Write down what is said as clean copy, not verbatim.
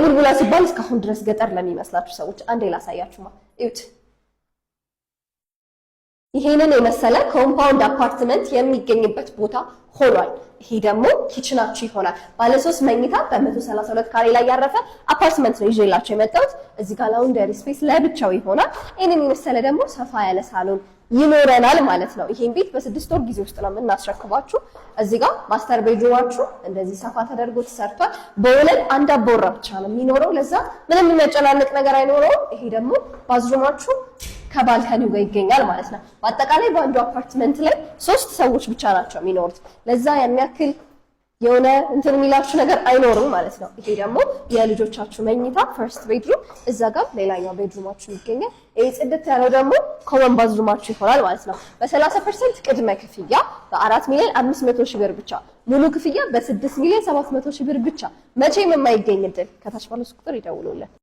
ቡልቡላ ሲባል እስካሁን ድረስ ገጠር ለሚመስላችሁ ሰዎች አንዴ ላሳያችሁማ እዩት። ይሄንን የመሰለ ኮምፓውንድ አፓርትመንት የሚገኝበት ቦታ ሆኗል። ይሄ ደግሞ ኪችናችሁ ይሆናል። ባለ 3 መኝታ በ132 ካሬ ላይ ያረፈ አፓርትመንት ነው ይዤላችሁ የመጣሁት። እዚህ ጋር ላውንደሪ ስፔስ ለብቻው ይሆናል። ይሄንን የመሰለ ደግሞ ሰፋ ያለ ሳሎን ይኖረናል ማለት ነው። ይሄን ቤት በ6 ወር ጊዜ ውስጥ ነው የምናስረክባችሁ። እዚህ ጋር ማስተር ቤድሩማችሁ እንደዚህ ሰፋ ተደርጎ ተሰርቷል። በወለል አንድ አባወራ ብቻ ነው የሚኖረው። ለዛ ምንም የሚያጨናንቅ ነገር አይኖረውም። ይሄ ደግሞ ባዝሩማችሁ ከባልከኒው ጋር ይገኛል ማለት ነው። በአጠቃላይ በአንዱ አፓርትመንት ላይ 3 ሰዎች ብቻ ናቸው የሚኖሩት። ለዛ የሚያክል የሆነ እንትን የሚላችሁ ነገር አይኖርም ማለት ነው። ይሄ ደግሞ የልጆቻችሁ መኝታ ፈርስት ቤድሩም፣ እዛ ጋር ሌላኛው ቤድሩማችሁ ይገኛል። ይሄ ጽድት ያለው ደግሞ ኮመን ባዝሩማችሁ ይሆናል ማለት ነው። በ30% ቅድመ ክፍያ በ4 ሚሊዮን 500 ሺህ ብር ብቻ፣ ሙሉ ክፍያ በ6 ሚሊዮን 700 ሺህ ብር ብቻ። መቼም የማይገኝ እድል። ከታች ባለው ቁጥር ይደውሉልን።